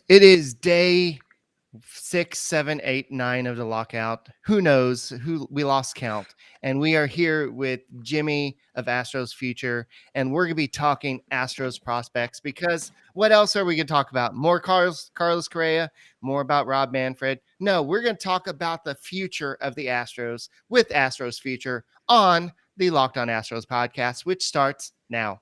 It is day 6, 7, 8, 9 of the lockout. Who knows? Who we lost count. And we are here with Jimmy of Astros Future. And we're going to be talking Astros prospects because what else are we going to talk about? More Carlos Correa, more about Rob Manfred. No, we're going to talk about the future of the Astros with Astros Future on the Locked On Astros podcast, which starts now.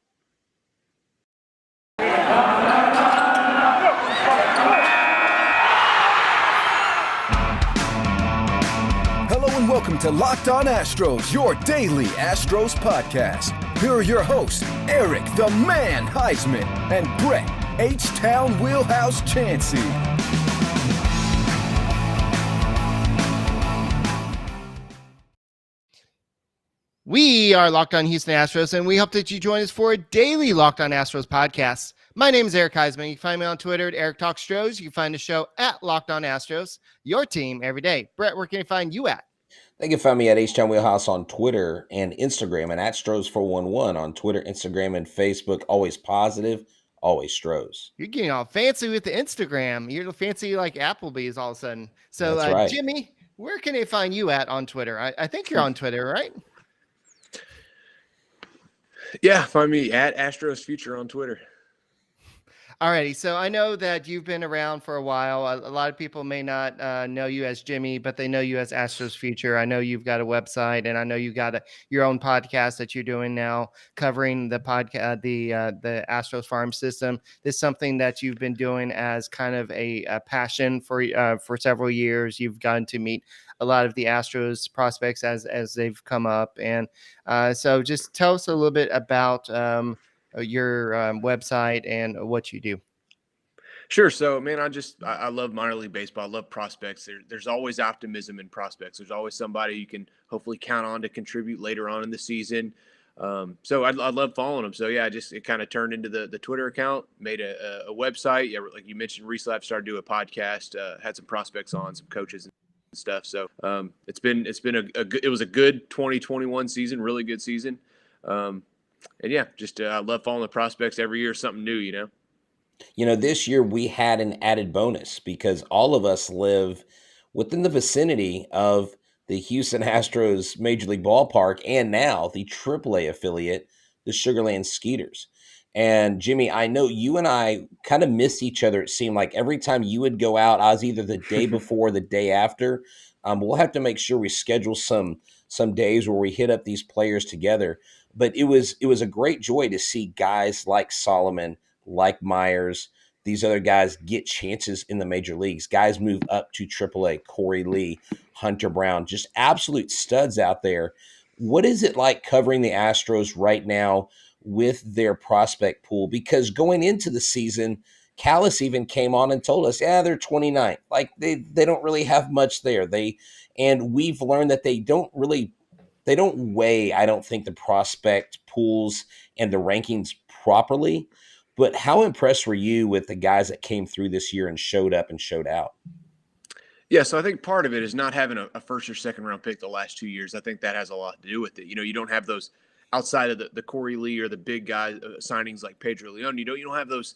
Hello and welcome to Locked On Astros, your daily Astros podcast. Here are your hosts, Eric the Man Huysman and Brett H-Town Wheelhouse Chancey. We are Locked On Houston Astros, and we hope that you join us for a daily Locked On Astros podcast. My name is Eric Huysman. You can find me on Twitter at Eric Talks Stros. You can find the show at Locked On Astros, your team every day. Brett, where can you find you at? They can find me at H-Town Wheelhouse on Twitter and Instagram, and at Stros411 on Twitter, Instagram, and Facebook. Always positive, always Stros. You're getting all fancy with the Instagram. You're fancy like Applebee's all of a sudden. So, That's right. Jimmy, where can they find you at on Twitter? I think you're on Twitter, right? Yeah, find me at Astros Future on Twitter. Alrighty, so I know that you've been around for a while. A lot of people may not know you as Jimmy, but they know you as Astros Future. I know you've got a website, and I know you got your own podcast that you're doing now, covering the podcast, the Astros farm system. This is something that you've been doing as kind of a passion for several years. You've gotten to meet a lot of the Astros prospects as they've come up, and so just tell us a little bit about your website and what you do. Sure. So, man, I love minor league baseball. I love prospects. There's always optimism in prospects. There's always somebody you can hopefully count on to contribute later on in the season. So I love following them. So yeah, it kind of turned into the Twitter account, made a website. Yeah, like you mentioned, recently I've started to do a podcast, had some prospects on, some coaches and stuff. So it was a good 2021 season, really good season. And yeah, I love following the prospects every year, something new, you know. You know, this year we had an added bonus because all of us live within the vicinity of the Houston Astros Major League Ballpark and now the AAA affiliate, the Sugarland Skeeters. And Jimmy, I know you and I kind of miss each other. It seemed like every time you would go out, I was either the day before, the day after. We'll have to make sure we schedule some days where we hit up these players together. But it was a great joy to see guys like Solomon, like Myers, these other guys get chances in the major leagues. Guys move up to AAA, Corey Lee, Hunter Brown, just absolute studs out there. What is it like covering the Astros right now with their prospect pool? Because going into the season, Callis even came on and told us, they're 29th. Like they don't really have much there. And we've learned that they don't weigh, I don't think, the prospect pools and the rankings properly. But how impressed were you with the guys that came through this year and showed up and showed out? Yeah, so I think part of it is not having a first or second round pick the last 2 years. I think that has a lot to do with it. You know, you don't have those outside of the Corey Lee or the big guy signings like Pedro Leon. You don't have those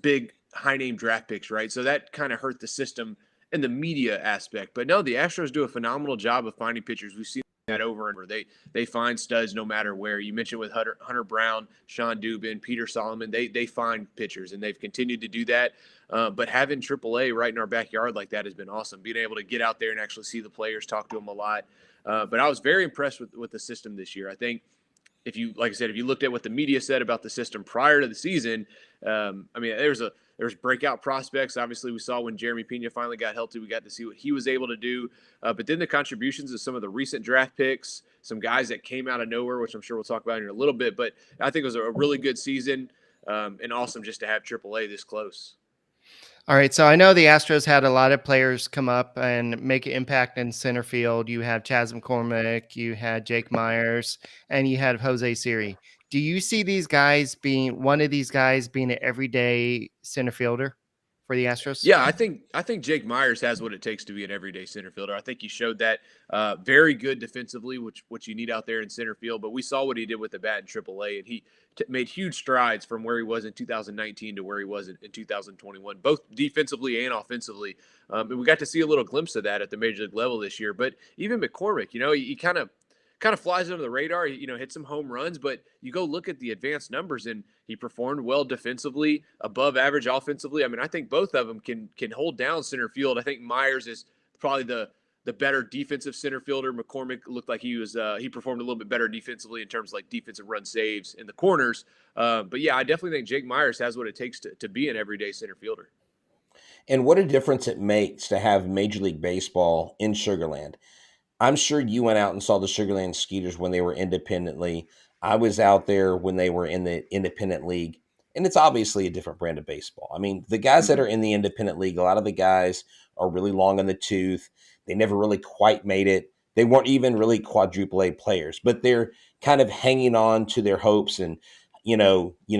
big high name draft picks, right? So that kind of hurt the system in the media aspect. But no, the Astros do a phenomenal job of finding pitchers. We've seen that over and over. They find studs no matter where. You mentioned with Hunter Brown, Sean Dubin, Peter Solomon, they find pitchers, and they've continued to do that. But having AAA right in our backyard like that has been awesome. Being able to get out there and actually see the players, talk to them a lot. But I was very impressed with the system this year. I think if you looked at what the media said about the system prior to the season, there's breakout prospects. Obviously, we saw when Jeremy Pena finally got healthy, we got to see what he was able to do. But then the contributions of some of the recent draft picks, some guys that came out of nowhere, which I'm sure we'll talk about in a little bit. But I think it was a really good season and awesome just to have AAA this close. All right, so I know the Astros had a lot of players come up and make an impact in center field. You had Chas McCormick, you had Jake Myers, and you had Jose Siri. Do you see these guys being one of these guys being an everyday center fielder? for the Astros? Yeah, I think Jake Myers has what it takes to be an everyday center fielder. I think he showed that very good defensively, which you need out there in center field. But we saw what he did with the bat in AAA, and he made huge strides from where he was in 2019 to where he was in 2021, both defensively and offensively. And we got to see a little glimpse of that at the major league level this year. But even McCormick, he kind of flies under the radar. Hit some home runs, but you go look at the advanced numbers, and he performed well defensively, above average offensively. I mean, I think both of them can hold down center field. I think Myers is probably the better defensive center fielder. McCormick looked like he performed a little bit better defensively in terms of like defensive run saves in the corners. But yeah, I definitely think Jake Myers has what it takes to be an everyday center fielder. And what a difference it makes to have Major League Baseball in Sugarland. I'm sure you went out and saw the Sugarland Skeeters when they were independently. I was out there when they were in the independent league, and it's obviously a different brand of baseball. I mean, the guys that are in the independent league, a lot of the guys are really long in the tooth. They never really quite made it. They weren't even really quadruple A players, but they're kind of hanging on to their hopes. And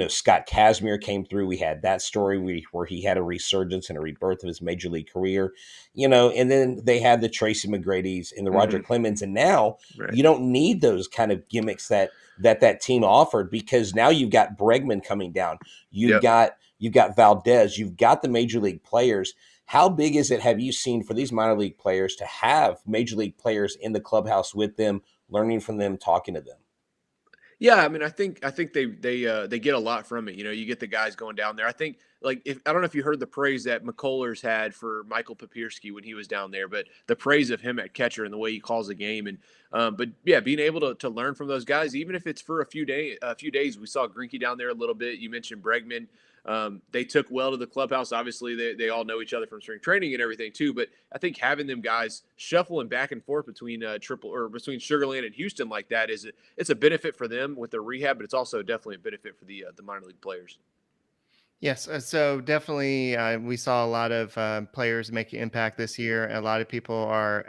Scott Kazmir came through. We had that story where he had a resurgence and a rebirth of his major league career, and then they had the Tracy McGrady's and the Roger Clemens. And now you don't need those kind of gimmicks that team offered, because now you've got Bregman coming down. You've got Valdez. You've got the major league players. How big is it, have you seen, for these minor league players to have major league players in the clubhouse with them, learning from them, talking to them? Yeah, I mean, I think they get a lot from it. You get the guys going down there. I think, I don't know if you heard the praise that McCullers had for Michael Papierski when he was down there, but the praise of him at catcher and the way he calls the game, and but yeah, being able to learn from those guys, even if it's for a few days. We saw Greinke down there a little bit. You mentioned Bregman. They took well to the clubhouse. Obviously, they all know each other from spring training and everything too. But I think having them guys shuffling back and forth between between Sugarland and Houston like that it's a benefit for them with their rehab, but it's also definitely a benefit for the minor league players. Yes, so definitely we saw a lot of players make an impact this year. A lot of people are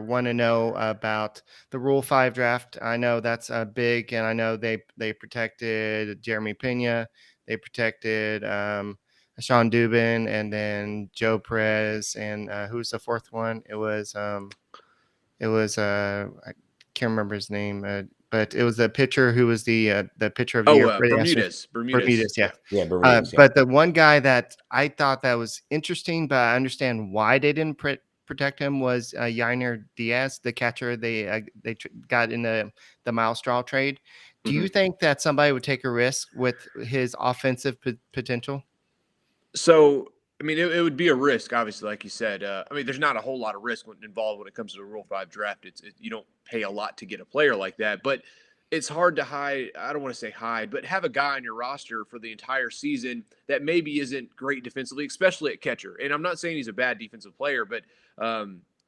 want to know about the Rule 5 draft. I know that's big, and I know they protected Jeremy Pena, they protected Sean Dubin, and then Joe Perez, and who's the fourth one? It was I can't remember his name. But it was the pitcher who was the pitcher of the year for the Bermudez. Bermudez, yeah. Yeah, Bermudez. But the one guy that I thought that was interesting, but I understand why they didn't protect him, was Yainer Diaz, the catcher they got in the Miles Straw trade. Do you think that somebody would take a risk with his offensive potential? So, I mean, it would be a risk, obviously, like you said. I mean, there's not a whole lot of risk involved when it comes to the Rule 5 draft. You don't pay a lot to get a player like that, but it's hard to hide. I don't want to say hide, but have a guy on your roster for the entire season that maybe isn't great defensively, especially at catcher. And I'm not saying he's a bad defensive player, but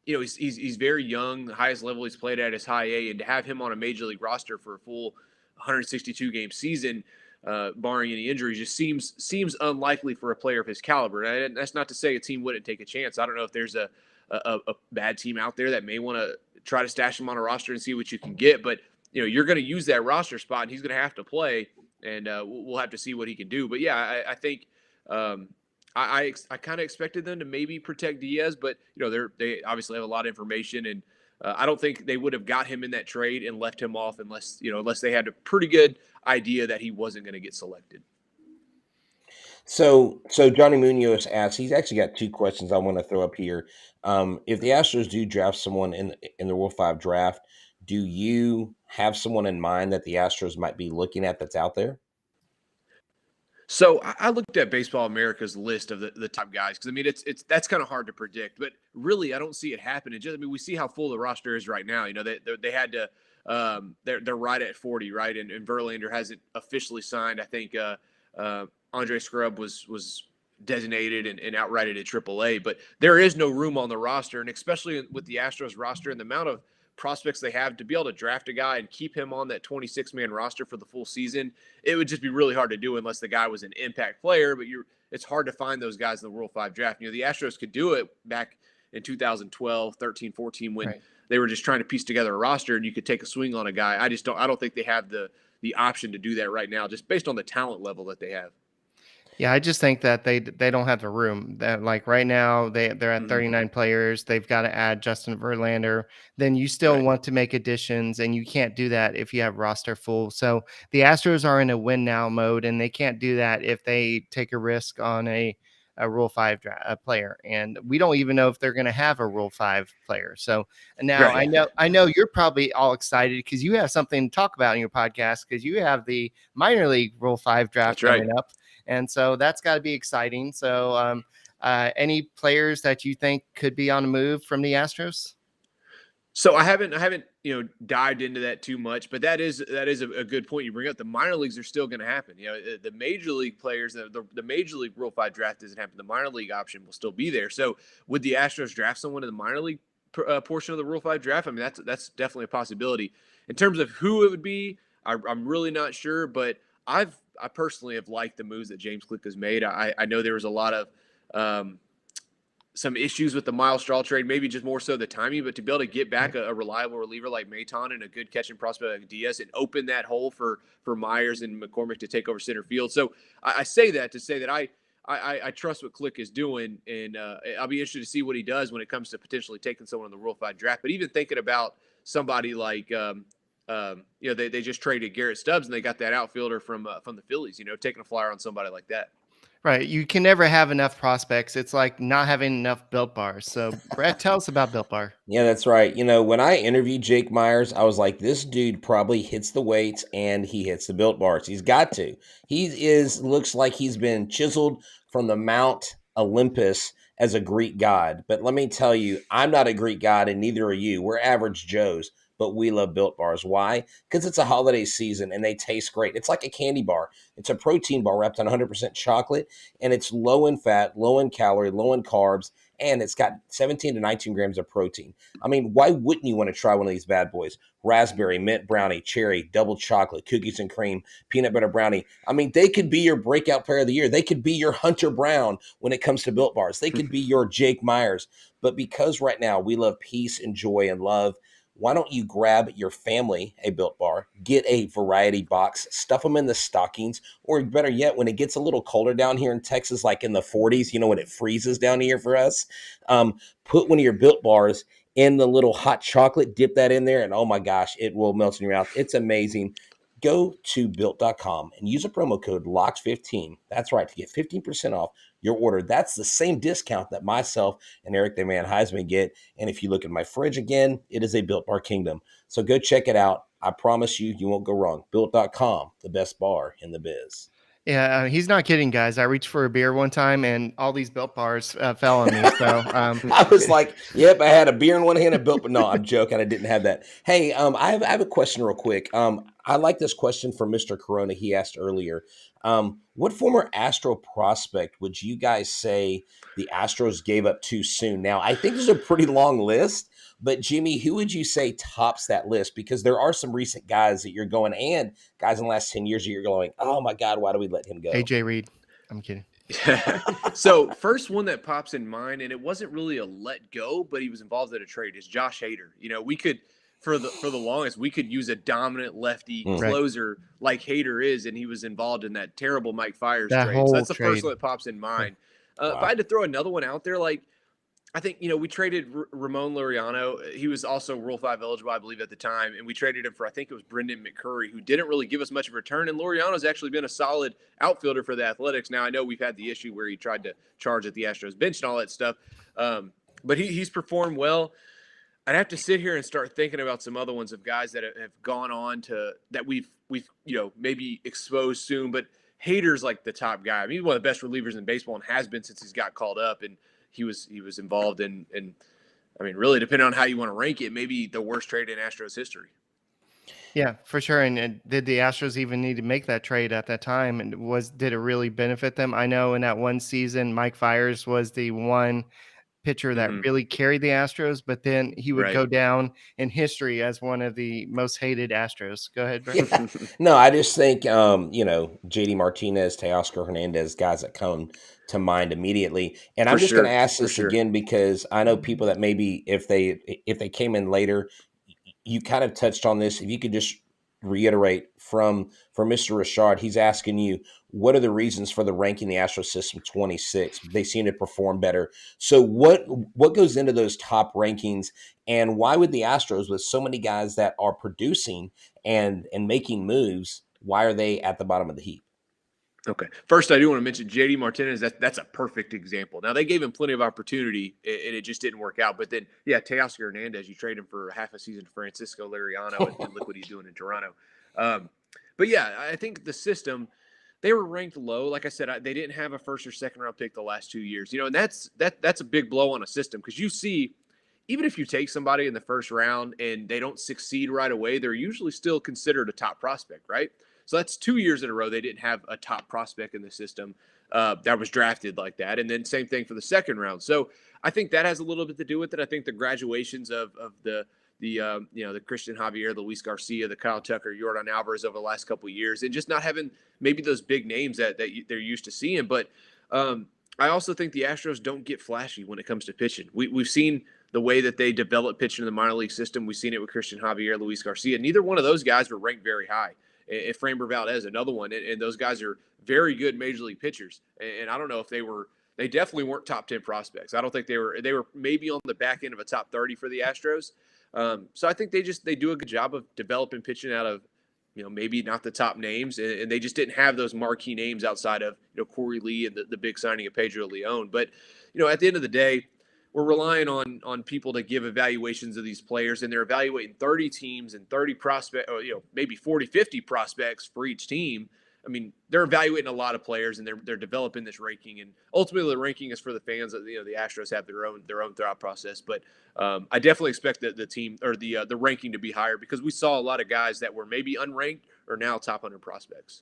he's very young. The highest level he's played at is high A, and to have him on a major league roster for a full 162 game season, barring any injuries, just seems unlikely for a player of his caliber. And that's not to say a team wouldn't take a chance. I don't know if there's a bad team out there that may want to try to stash him on a roster and see what you can get, but you're going to use that roster spot, and he's going to have to play, and we'll have to see what he can do. But yeah, I think I kind of expected them to maybe protect Diaz, but they obviously have a lot of information, and I don't think they would have got him in that trade and left him off unless they had a pretty good idea that he wasn't going to get selected. So Johnny Munoz asks, he's actually got two questions I want to throw up here. If the Astros do draft someone in the Rule 5 draft, do you have someone in mind that the Astros might be looking at that's out there? So I looked at Baseball America's list of the top guys, because I mean that's kind of hard to predict, but really I don't see it happening. We see how full the roster is right now. They had to they're right at 40, right, and Verlander hasn't officially signed. I think Andre Scrub was designated and outrighted at AAA, but there is no room on the roster, and especially with the Astros roster and the amount of prospects they have, to be able to draft a guy and keep him on that 26-man roster for the full season, it would just be really hard to do unless the guy was an impact player. But it's hard to find those guys in the Rule 5 draft. The Astros could do it back in 2012, 13, 14 when they were just trying to piece together a roster and you could take a swing on a guy. I don't think they have the option to do that right now, just based on the talent level that they have. Yeah, I just think that they don't have the room. That like right now they're at Mhm. 39 players. They've got to add Justin Verlander. Then you still Right. want to make additions, and you can't do that if you have roster full. So the Astros are in a win now mode, and they can't do that if they take a risk on a Rule 5 player. And we don't even know if they're going to have a Rule 5 player. So now Right. I know you're probably all excited because you have something to talk about in your podcast because you have the minor league Rule 5 draft That's right. coming up. And so that's got to be exciting. So, any players that you think could be on the move from the Astros? So I haven't dived into that too much, but that is a good point you bring up. The minor leagues are still going to happen. The major league players, the major league Rule 5 draft doesn't happen. The minor league option will still be there. So would the Astros draft someone in the minor league portion of the Rule 5 draft? I mean, that's definitely a possibility. In terms of who it would be, I'm really not sure, but I personally have liked the moves that James Click has made. I know there was a lot of some issues with the Miles Straw trade, maybe just more so the timing, but to be able to get back a reliable reliever like Maton and a good catching prospect like Diaz and open that hole for Myers and McCormick to take over center field. So I say that to say that I trust what Click is doing, and I'll be interested to see what he does when it comes to potentially taking someone in the Rule 5 draft. But even thinking about somebody like they just traded Garrett Stubbs and they got that outfielder from the Phillies, taking a flyer on somebody like that. Right. You can never have enough prospects. It's like not having enough Built Bars. So, Brett, tell us about Built Bar. Yeah, that's right. When I interviewed Jake Myers, I was like, this dude probably hits the weights and he hits the built bars. He's got to. Looks like he's been chiseled from the Mount Olympus as a Greek god. But let me tell you, I'm not a Greek god and neither are you. We're average Joes, but we love built bars. Why? Because it's a holiday season and they taste great. It's like a candy bar. It's a protein bar wrapped in 100% chocolate, and it's low in fat, low in calorie, low in carbs, and it's got 17 to 19 grams of protein. I mean, why wouldn't you want to try one of these bad boys? Raspberry, mint brownie, cherry, double chocolate, cookies and cream, peanut butter brownie. I mean, they could be your breakout player of the year. They could be your Hunter Brown when it comes to Built Bars. They could be your Jake Myers. But because right now we love peace and joy and love, why don't you grab your family a Built Bar, get a variety box, stuff them in the stockings, or better yet, when it gets a little colder down here in Texas, like in the 40s, when it freezes down here for us, put one of your Built Bars in the little hot chocolate, dip that in there, and oh my gosh, it will melt in your mouth. It's amazing. Go to built.com and use a promo code LOCKED15. That's right, to get 15% off your order. That's the same discount that myself and Eric the Man Huysman get. And if you look at my fridge again, it is a Built Bar Kingdom. So go check it out. I promise you, you won't go wrong. Built.com, the best bar in the biz. Yeah, he's not kidding, guys. I reached for a beer one time, and all these Built Bars fell on me. So I was like, yep, I had a beer in one hand and Built, but no, I'm joking. I didn't have that. Hey, I have a question real quick. I like this question from Mr. Corona. He asked earlier, what former Astro prospect would you guys say the Astros gave up too soon? Now, I think there's a pretty long list, but Jimmy, who would you say tops that list? Because there are some recent guys that you're going, and guys in the last 10 years that you're going, oh my God, why do we let him go? AJ Reed. I'm kidding. So first one that pops in mind, and it wasn't really a let go, but he was involved in a trade, is Josh Hader. We could for the longest we could use a dominant lefty closer like Hader is, and he was involved in that terrible Mike Fiers trade. So that's the first one that pops in mind. Wow. If I had to throw another one out there, I think, we traded Ramon Laureano. He was also Rule 5 eligible, I believe, at the time. And we traded him for, I think it was Brendan McCurry, who didn't really give us much of a return. And Laureano's actually been a solid outfielder for the Athletics. Now, I know we've had the issue where he tried to charge at the Astros bench and all that stuff. But he's performed well. I'd have to sit here and start thinking about some other ones of guys that have gone on that we've maybe exposed soon. But Hader's like the top guy. I mean, he's one of the best relievers in baseball and has been since he's got called up. And he was involved in, I mean, really, depending on how you want to rank it, maybe the worst trade in Astros history. Yeah, for sure. And did the Astros even need to make that trade at that time? And did it really benefit them? I know in that one season, Mike Fiers was the one pitcher that really carried the Astros, but then he would go down in history as one of the most hated Astros. Go ahead, Brett. Yeah. No, I just think, JD Martinez, Teoscar Hernandez, guys that come to mind immediately. And I'm just going to ask this again, because I know people that maybe if they came in later, you kind of touched on this. If you could just reiterate from Mr. Richard. He's asking you, what are the reasons for the ranking the Astros system 26? They seem to perform better. So what goes into those top rankings, and why would the Astros, with so many guys that are producing and making moves, why are they at the bottom of the heap? Okay. First, I do want to mention JD Martinez. That's a perfect example. Now, they gave him plenty of opportunity, and it just didn't work out. But then, yeah, Teoscar Hernandez, you trade him for half a season to Francisco Liriano, and look what he's doing in Toronto. But, yeah, I think the system, they were ranked low. Like I said, they didn't have a first or second round pick the last 2 years. And that's a big blow on a system because you see, even if you take somebody in the first round and they don't succeed right away, they're usually still considered a top prospect, right? So that's 2 years in a row they didn't have a top prospect in the system that was drafted like that. And then same thing for the second round. So I think that has a little bit to do with it. I think the graduations of the Christian Javier, the Luis Garcia, the Kyle Tucker, Yordan Alvarez over the last couple of years, and just not having maybe those big names that they're used to seeing. But I also think the Astros don't get flashy when it comes to pitching. We've seen the way that they develop pitching in the minor league system. We've seen it with Christian Javier, Luis Garcia. Neither one of those guys were ranked very high. And Framber Valdez, another one. And those guys are very good major league pitchers. And I don't know if they definitely weren't top 10 prospects. I don't think they were maybe on the back end of a top 30 for the Astros. So I think they do a good job of developing pitching out of, maybe not the top names. And they just didn't have those marquee names outside of, Corey Lee and the big signing of Pedro Leon. But, at the end of the day, we're relying on people to give evaluations of these players, and they're evaluating 30 teams and 30 prospects, or maybe 40, 50 prospects for each team. I mean, they're evaluating a lot of players, and they're developing this ranking. And ultimately, the ranking is for the fans. The Astros have their own thought process, but I definitely expect the team or the ranking to be higher because we saw a lot of guys that were maybe unranked or now top 100 prospects.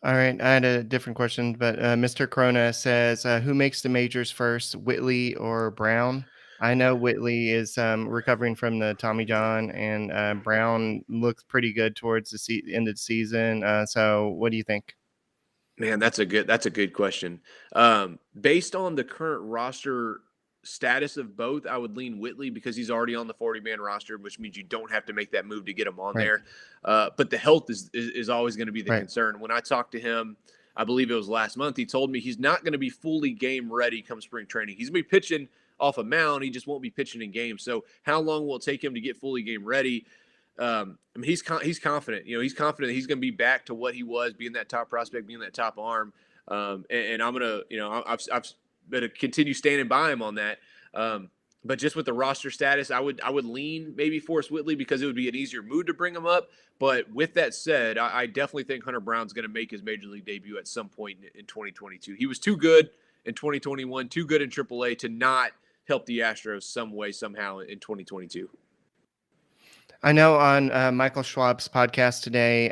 All right, I had a different question, but Mr. Corona says, who makes the majors first, Whitley or Brown? I know Whitley is recovering from the Tommy John, and Brown looks pretty good towards the end of the season. So what do you think? Man, that's a good question. Based on the current roster status of both, I would lean Whitley because he's already on the 40-man roster, which means you don't have to make that move to get him on there. But the health is always going to be the concern. When I talked to him, I believe it was last month, he told me he's not going to be fully game ready come spring training. He's going to be pitching off a mound. He just won't be pitching in games. So how long will it take him to get fully game ready? I mean, he's confident. He's confident that he's going to be back to what he was, being that top prospect, being that top arm. And I'm gonna, I've better continue standing by him on that. But just with the roster status, I would lean maybe Forrest Whitley because it would be an easier move to bring him up. But with that said, I definitely think Hunter Brown's going to make his major league debut at some point in 2022. He was too good in 2021, too good in AAA to not help the Astros some way, somehow in 2022. I know on Michael Schwab's podcast today,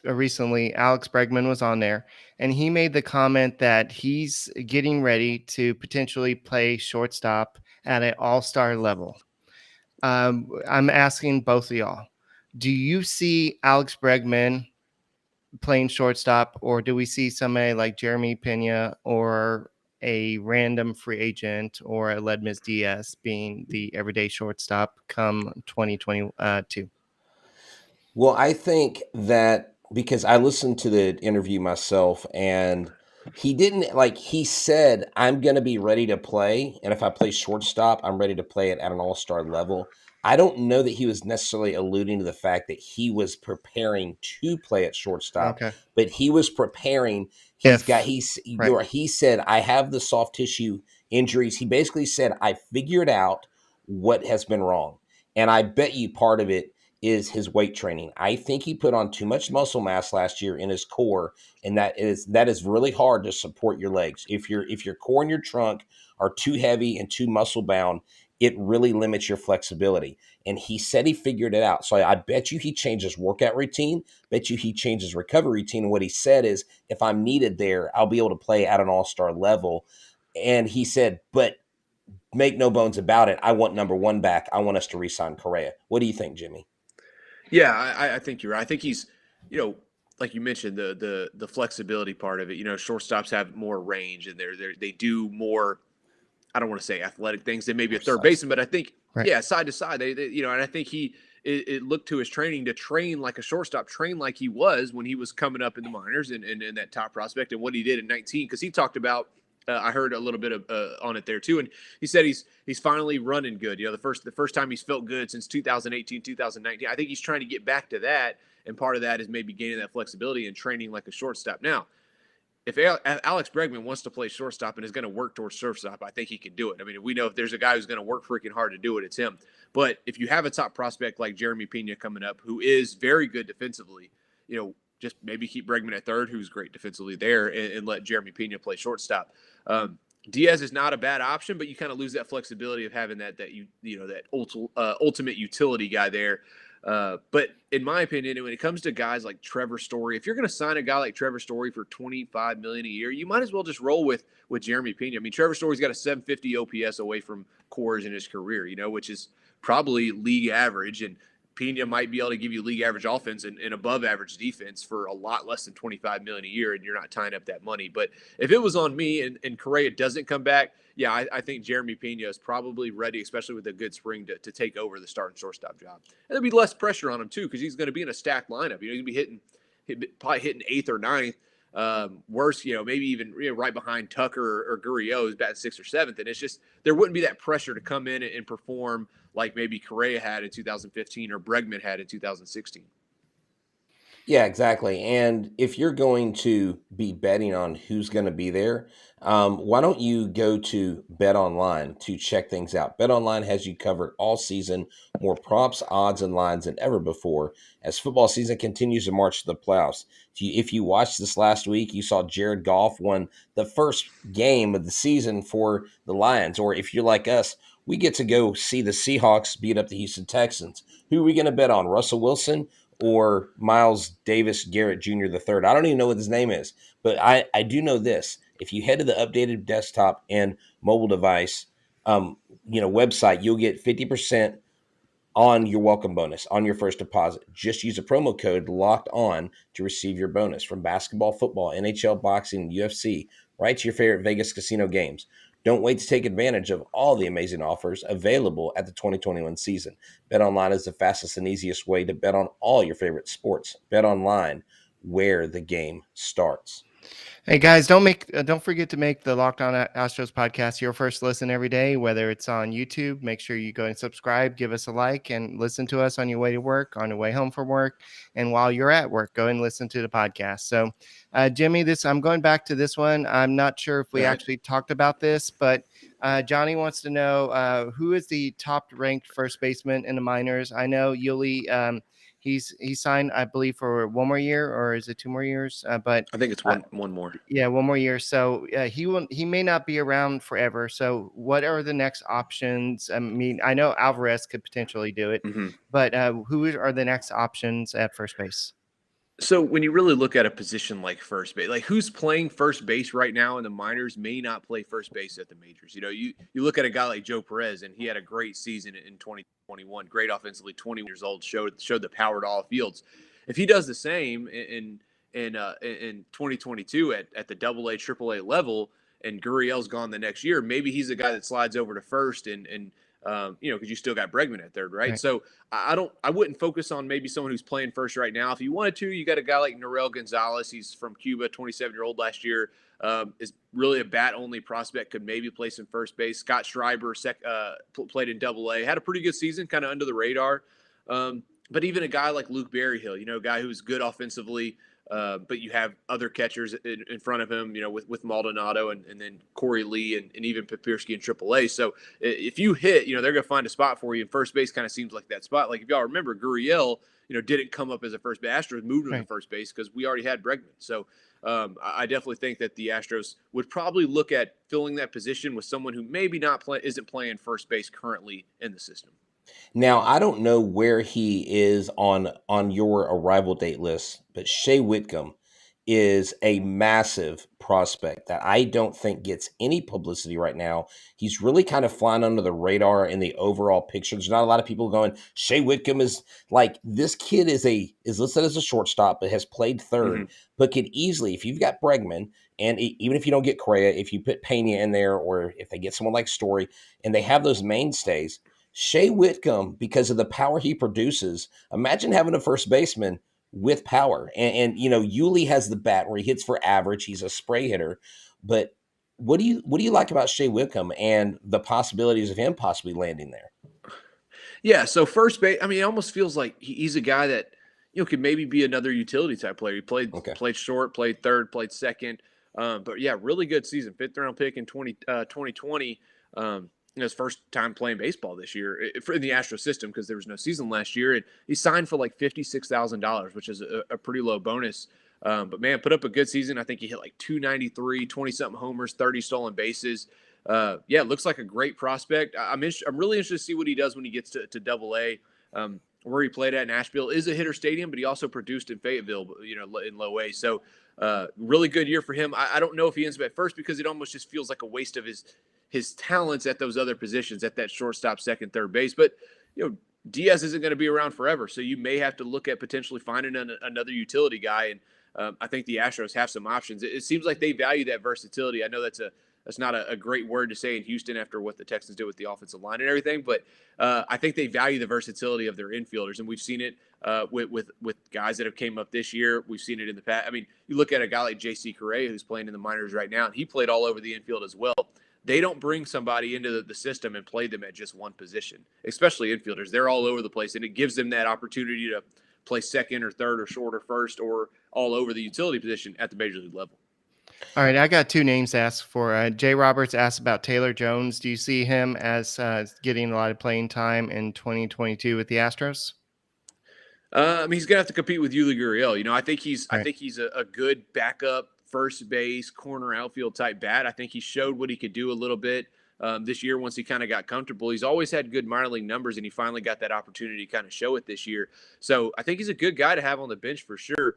recently, Alex Bregman was on there, and he made the comment that he's getting ready to potentially play shortstop at an all-star level. I'm asking both of y'all, do you see Alex Bregman playing shortstop, or do we see somebody like Jeremy Pena or a random free agent or a Ledmus Diaz being the everyday shortstop come 2022? Well, I think that because I listened to the interview myself, and he said, I'm going to be ready to play. And if I play shortstop, I'm ready to play it at an all-star level. I don't know that he was necessarily alluding to the fact that he was preparing to play at shortstop, but he was preparing. He said, I have the soft tissue injuries. He basically said, I figured out what has been wrong. And I bet you part of it is his weight training. I think he put on too much muscle mass last year in his core, and that is really hard to support your legs. If your core and your trunk are too heavy and too muscle bound, it really limits your flexibility. And he said he figured it out. So I bet you he changed his workout routine, bet you he changed his recovery routine. And what he said is, if I'm needed there, I'll be able to play at an all-star level. And he said, but make no bones about it, I want number one back. I want us to re-sign Correa. What do you think, Jimmy? Yeah, I think you're right. I think he's, like you mentioned, the flexibility part of it. Shortstops have more range, and they do more, I don't want to say athletic things than maybe a third baseman, but I think, side to side, and I think it looked to his training to train like a shortstop, train like he was when he was coming up in the minors and that top prospect, and what he did in 19. Because he talked about, I heard a little bit of on it there too, and he said he's finally running good. You know, the first time he's felt good since 2018, 2019. I think he's trying to get back to that, and part of that is maybe gaining that flexibility and training like a shortstop. Now, if Alex Bregman wants to play shortstop and is going to work towards shortstop, I think he can do it. I mean, we know if there's a guy who's going to work freaking hard to do it, it's him. But if you have a top prospect like Jeremy Pena coming up, who is very good defensively, you know, just maybe keep Bregman at third, who's great defensively there, and let Jeremy Pena play shortstop. Diaz is not a bad option, but you kind of lose that flexibility of having that ultimate utility guy there. But in my opinion, when it comes to guys like Trevor Story, if you're going to sign a guy like Trevor Story for $25 million a year, you might as well just roll with Jeremy Pena. I mean, Trevor Story's got a 750 OPS away from Coors in his career, you know, which is probably league average, and Pena might be able to give you league average offense and above average defense for a lot less than $25 million a year, and you're not tying up that money. But if it was on me and Correa doesn't come back, yeah, I think Jeremy Pena is probably ready, especially with a good spring, to take over the starting shortstop job. And there'll be less pressure on him too, because he's going to be in a stacked lineup. You know, he's going to be probably hitting eighth or ninth. Worse, you know, maybe even right behind Tucker or Gurriel, who's batting sixth or seventh. And it's just, there wouldn't be that pressure to come in and perform like maybe Correa had in 2015 or Bregman had in 2016. Yeah, exactly. And if you're going to be betting on who's going to be there, why don't you go to Bet Online to check things out? Bet Online has you covered all season, more props, odds, and lines than ever before as football season continues to march to the playoffs. If you watched this last week, you saw Jared Goff won the first game of the season for the Lions. Or if you're like us, we get to go see the Seahawks beat up the Houston Texans. Who are we going to bet on, Russell Wilson or Miles Davis Garrett Jr. III? I don't even know what his name is, but I do know this. If you head to the updated desktop and mobile device, website, you'll get 50% on your welcome bonus on your first deposit. Just use a promo code Locked On to receive your bonus from basketball, football, NHL, boxing, and UFC, right to your favorite Vegas casino games. Don't wait to take advantage of all the amazing offers available at the 2021 season. BetOnline is the fastest and easiest way to bet on all your favorite sports. BetOnline, where the game starts. Hey guys, don't forget to make the Locked On Astros podcast your first listen every day, whether it's on YouTube. Make sure you go and subscribe, give us a like, and listen to us on your way to work, on your way home from work, and while you're at work, go and listen to the podcast. So, Jimmy, I'm going back to this one. I'm not sure if we actually talked about this, but Johnny wants to know who is the top-ranked first baseman in the minors. I know Yuli. He's signed, I believe, for one more year, or is it 2 more years? But I think it's one more. Yeah, 1 more year. So he may not be around forever. So what are the next options? I mean, I know Alvarez could potentially do it, but who are the next options at first base? So when you really look at a position like first base, like who's playing first base right now in the minors may not play first base at the majors. You know, you look at a guy like Joe Perez, and he had a great season in 2021, great offensively, 20 years old, showed the power to all fields. If he does the same in 2022 at the AA, AAA level, and Gurriel's gone the next year, maybe he's the guy that slides over to first and because you still got Bregman at third, right? So I wouldn't focus on maybe someone who's playing first right now. If you wanted to, you got a guy like Norel Gonzalez. He's from Cuba, 27-year-old last year. Is really a bat-only prospect, could maybe play some first base. Scott Schreiber played in AA, had a pretty good season, kind of under the radar. But even a guy like Luke Berryhill, a guy who's good offensively, but you have other catchers in front of him, with Maldonado and then Corey Lee and even Papirski in AAA. So if you hit, they're going to find a spot for you. And first base kind of seems like that spot. Like if y'all remember, Gurriel, didn't come up as a first base. Astros moved him to first base because we already had Bregman. So I definitely think that the Astros would probably look at filling that position with someone who maybe isn't playing first base currently in the system. Now, I don't know where he is on your arrival date list, but Shea Whitcomb is a massive prospect that I don't think gets any publicity right now. He's really kind of flying under the radar in the overall picture. There's not a lot of people going, Shea Whitcomb is like, this kid is listed as a shortstop, but has played third, but could easily, if you've got Bregman, and even if you don't get Correa, if you put Pena in there, or if they get someone like Story, and they have those mainstays, Shea Whitcomb, because of the power he produces, imagine having a first baseman with power. And Yuli has the bat where he hits for average. He's a spray hitter. But what do you like about Shea Whitcomb and the possibilities of him possibly landing there? Yeah, so first base, I mean, it almost feels like he's a guy that could maybe be another utility type player. He Okay. played short, played third, played second, but yeah, really good season. 5th-round pick in 2020. His first time playing baseball this year for the Astros system because there was no season last year, and he signed for like $56,000, which is a pretty low bonus. But man, put up a good season. I think he hit like 293, 20-something homers, 30 stolen bases. Yeah, it looks like a great prospect. I'm really interested to see what he does when he gets to Double A. Where he played at Nashville is a hitter stadium, but he also produced in Fayetteville, in low A. So really good year for him. I don't know if he ends up at first because it almost just feels like a waste of his talents at those other positions, at that shortstop, second, third base. But Diaz isn't going to be around forever, so you may have to look at potentially finding another utility guy. And I think the Astros have some options. It seems like they value that versatility. I know that's not a great word to say in Houston after what the Texans did with the offensive line and everything, but I think they value the versatility of their infielders, and we've seen it with guys that have came up this year. We've seen it in the past. I mean, you look at a guy like J.C. Correa, who's playing in the minors right now, and he played all over the infield as well. They don't bring somebody into the system and play them at just one position, especially infielders. They're all over the place, and it gives them that opportunity to play second or third or short or first or all over the utility position at the major league level. All right, I got two names to ask for. Jay Roberts asked about Taylor Jones. Do you see him as getting a lot of playing time in 2022 with the Astros? I mean, he's gonna have to compete with Yuli Gurriel. I think Right. I think he's a good backup first base, corner outfield type bat. I think he showed what he could do a little bit this year once he kind of got comfortable. He's always had good minor league numbers, and he finally got that opportunity to kind of show it this year. So I think he's a good guy to have on the bench for sure.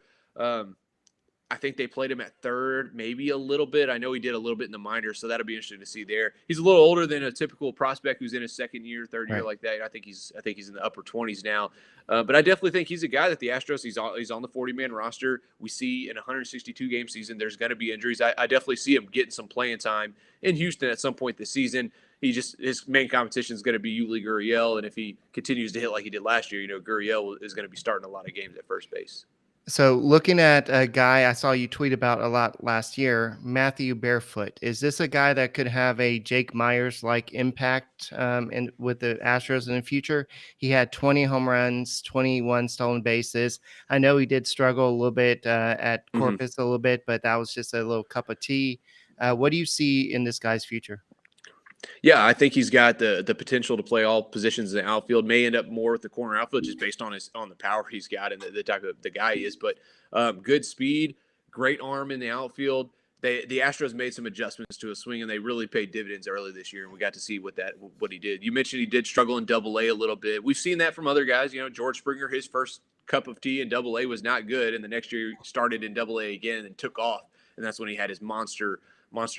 I think they played him at third, maybe a little bit. I know he did a little bit in the minors, so that'll be interesting to see there. He's a little older than a typical prospect who's in his second year, third year Right. like that. I think he's in the upper 20s now. But I definitely think he's a guy that the Astros, he's on the 40-man roster. We see in a 162-game season, there's going to be injuries. I definitely see him getting some playing time in Houston at some point this season. His main competition is going to be Yuli Gurriel, and if he continues to hit like he did last year, Gurriel is going to be starting a lot of games at first base. So looking at a guy I saw you tweet about a lot last year, Matthew Barefoot. Is this a guy that could have a Jake Myers-like impact with the Astros in the future? He had 20 home runs, 21 stolen bases. I know he did struggle a little bit at Corpus a little bit, but that was just a little cup of tea. What do you see in this guy's future? Yeah, I think he's got the potential to play all positions in the outfield. May end up more with the corner outfield just based on the power he's got and the type of the guy he is. But good speed, great arm in the outfield. The Astros made some adjustments to his swing, and they really paid dividends early this year. And we got to see what he did. You mentioned he did struggle in Double A a little bit. We've seen that from other guys. George Springer, his first cup of tea in Double A was not good, and the next year he started in Double A again and took off. And that's when he had his monster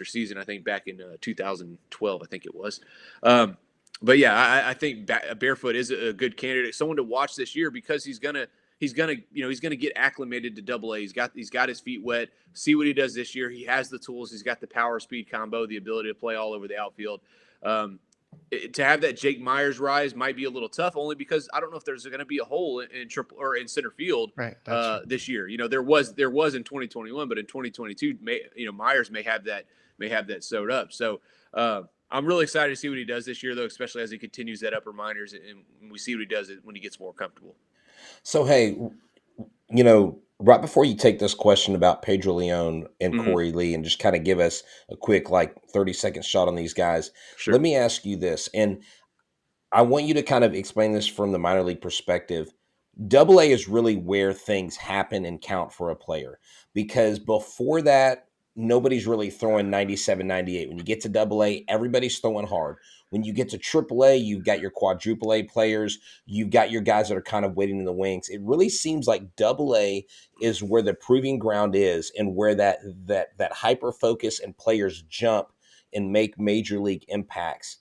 season, I think back in 2012, I think it was. But yeah, I think Barefoot is a good candidate, someone to watch this year because he's gonna get acclimated to Double A. He's got his feet wet. See what he does this year. He has the tools. He's got the power speed combo, the ability to play all over the outfield. To have that Jake Myers rise might be a little tough, only because I don't know if there's going to be a hole in triple or in center field Right. this year. There was in 2021, but in 2022, Myers may have that sewed up. So I'm really excited to see what he does this year, though, especially as he continues that upper minors and we see what he does when he gets more comfortable. So, hey, right before you take this question about Pedro Leon and Corey Lee and just kind of give us a quick 30-second shot on these guys, Sure. Let me ask you this. And I want you to kind of explain this from the minor league perspective. Double A is really where things happen and count for a player, because before that, nobody's really throwing 97, 98. When you get to Double A, everybody's throwing hard. When you get to Triple A, you've got your quadruple A players. You've got your guys that are kind of waiting in the wings. It really seems like Double A is where the proving ground is and where that hyper focus and players jump and make major league impacts.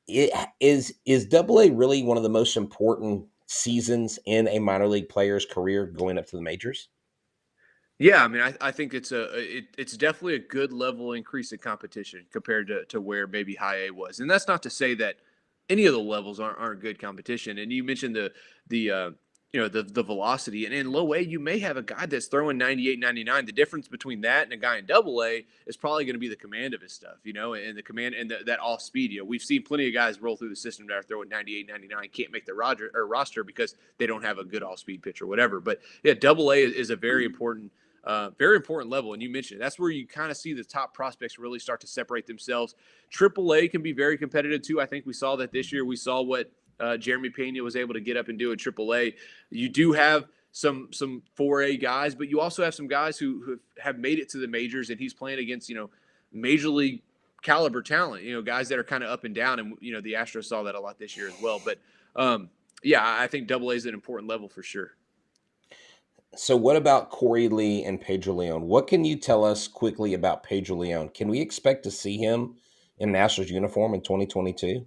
Is Double A really one of the most important seasons in a minor league player's career going up to the majors? Yeah, I mean, I think it's definitely a good level increase in competition compared to where maybe high A was, and that's not to say that any of the levels aren't good competition. And you mentioned the velocity, and in low A, you may have a guy that's throwing 98, 99. The difference between that and a guy in double A is probably going to be the command of his stuff, and the command and that off speed. We've seen plenty of guys roll through the system that are throwing 98, 99, can't make the roster because they don't have a good off speed pitch or whatever. But yeah, double A is a very important level. And you mentioned that's where you kind of see the top prospects really start to separate themselves. Triple A can be very competitive too. I think we saw that this year. We saw what Jeremy Pena was able to get up and do at Triple A. You do have some 4A guys, but you also have some guys who have made it to the majors, and he's playing against major league caliber talent. Guys that are kind of up and down, and the Astros saw that a lot this year as well. But yeah, I think Double A is an important level for sure. So what about Corey Lee and Pedro Leon? What can you tell us quickly about Pedro Leon? Can we expect to see him in an Astros uniform in 2022?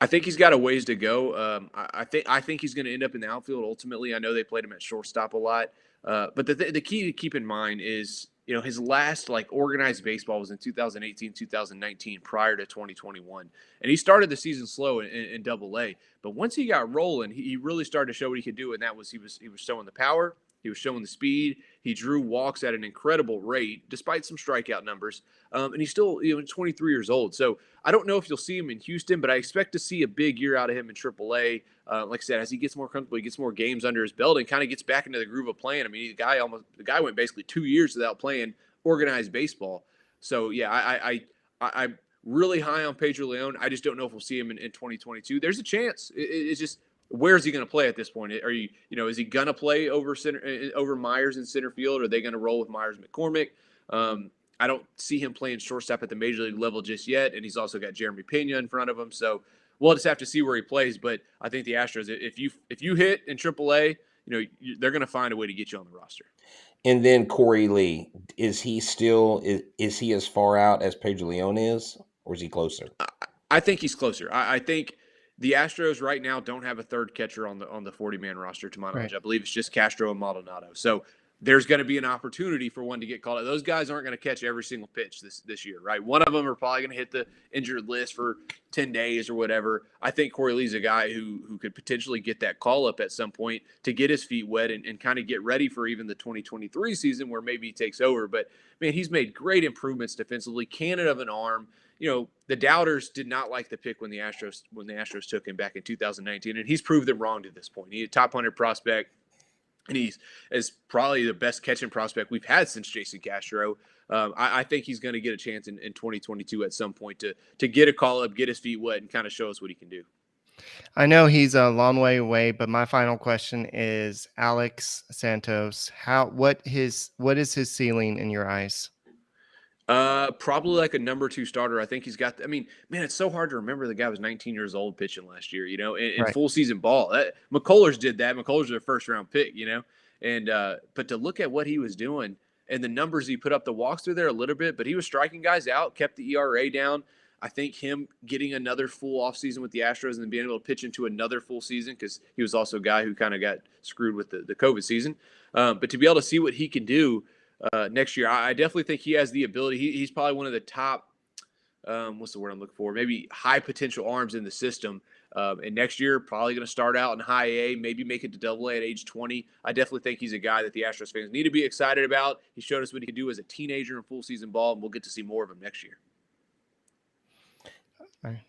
I think he's got a ways to go. I think he's going to end up in the outfield ultimately. I know they played him at shortstop a lot, but the key to keep in mind is his last organized baseball was in 2018, 2019, prior to 2021, and he started the season slow in Double A. But once he got rolling, he really started to show what he could do, and that was he was showing the power. He was showing the speed. He drew walks at an incredible rate, despite some strikeout numbers. And he's still 23 years old. So I don't know if you'll see him in Houston, but I expect to see a big year out of him in AAA. Like I said, as he gets more comfortable, he gets more games under his belt and kind of gets back into the groove of playing. I mean, the guy went basically 2 years without playing organized baseball. So yeah, I'm really high on Pedro Leon. I just don't know if we'll see him in 2022. There's a chance. It's just, where's he going to play at this point? Are is he going to play over Myers in center field? Or are they going to roll with Myers McCormick? I don't see him playing shortstop at the major league level just yet. And he's also got Jeremy Pena in front of him. So we'll just have to see where he plays. But I think the Astros, if you hit in AAA, they're going to find a way to get you on the roster. And then Corey Lee, is he as far out as Pedro Leon is, or is he closer? I think he's closer. I think the Astros right now don't have a third catcher on the 40-man roster, to my knowledge. Right. I believe it's just Castro and Maldonado. So there's going to be an opportunity for one to get called. Those guys aren't going to catch every single pitch this year, right? One of them are probably going to hit the injured list for 10 days or whatever. I think Corey Lee's a guy who could potentially get that call up at some point to get his feet wet and kind of get ready for even the 2023 season where maybe he takes over. But, man, he's made great improvements defensively, cannon of an arm. The doubters did not like the pick when the Astros took him back in 2019, and he's proved them wrong to this point. He's a top 100 prospect, and he's probably the best catching prospect we've had since Jason Castro. I think he's going to get a chance in 2022 at some point to get a call up, get his feet wet, and kind of show us what he can do. I know he's a long way away, but my final question is Alex Santos. What is his ceiling in your eyes? Probably like a number 2 starter. I think he's got. I mean, man, it's so hard to remember the guy was 19 years old pitching last year. In right. Full season ball. McCullers did that. McCullers was a first round pick. And but to look at what he was doing and the numbers he put up, the walks through there a little bit, but he was striking guys out, kept the ERA down. I think him getting another full offseason with the Astros and then being able to pitch into another full season, because he was also a guy who kind of got screwed with the COVID season. But to be able to see what he can do next year, I definitely think he has the ability. He's probably one of the top, what's the word I'm looking for? Maybe high potential arms in the system. And next year, probably going to start out in high A, maybe make it to Double A at age 20. I definitely think he's a guy that the Astros fans need to be excited about. He showed us what he could do as a teenager in full season ball, and we'll get to see more of him next year.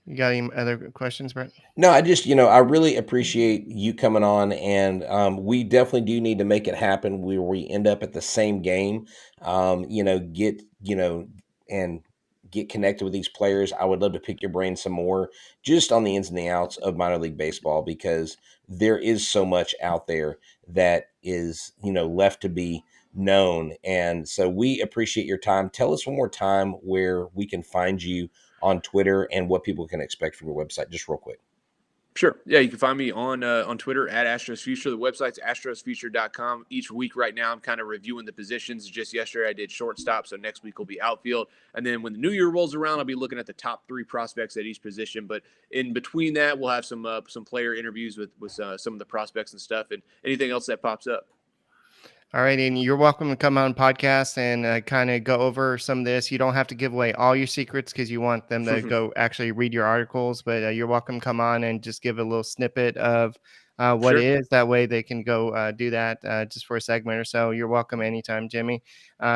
You got any other questions, Brett? No, I just, I really appreciate you coming on, and we definitely do need to make it happen where we end up at the same game, and get connected with these players. I would love to pick your brain some more just on the ins and the outs of minor league baseball, because there is so much out there that is, left to be known. And so we appreciate your time. Tell us one more time where we can find you on Twitter and what people can expect from your website, just real quick. Sure. Yeah, you can find me on Twitter at Astros Future. The website's astrosfuture.com. Each week right now I'm kind of reviewing the positions. Just yesterday I did shortstop, so next week will be outfield. And then when the new year rolls around, I'll be looking at the top 3 prospects at each position. But in between that, we'll have some player interviews with some of the prospects and stuff, and anything else that pops up. All right, and you're welcome to come on podcast and kind of go over some of this. You don't have to give away all your secrets because you want them to go actually read your articles, but you're welcome to come on and just give a little snippet of what Sure. it is. That way they can go do that just for a segment or so. You're welcome anytime, Jimmy.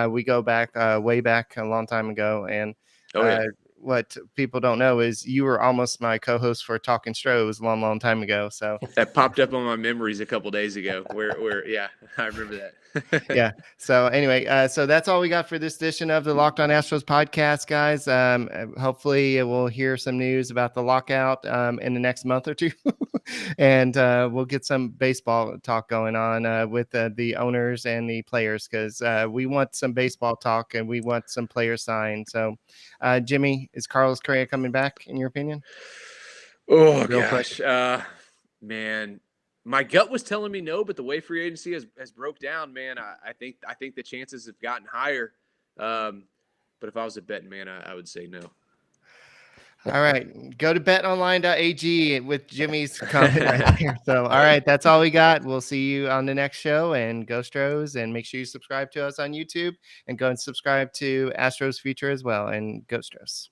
We go back way back a long time ago, and Oh yeah. what people don't know is you were almost my co-host for Talking Stros a long, long time ago. So That popped up on my memories a couple days ago. Where yeah, I remember that. yeah. So anyway, so that's all we got for this edition of the Locked On Astros podcast, guys. Hopefully we'll hear some news about the lockout in the next month or two, and we'll get some baseball talk going on with the owners and the players because we want some baseball talk and we want some players signed. So, Jimmy, is Carlos Correa coming back in your opinion? Oh Real quick. gosh, man, my gut was telling me no, but the way free agency has broke down, man, I think the chances have gotten higher. But if I was a betting man, I would say no. All right. Go to betonline.ag with Jimmy's comment right there. So, all right. That's all we got. We'll see you on the next show, and go Astros, and make sure you subscribe to us on YouTube and go and subscribe to Astros Future as well, and go Astros.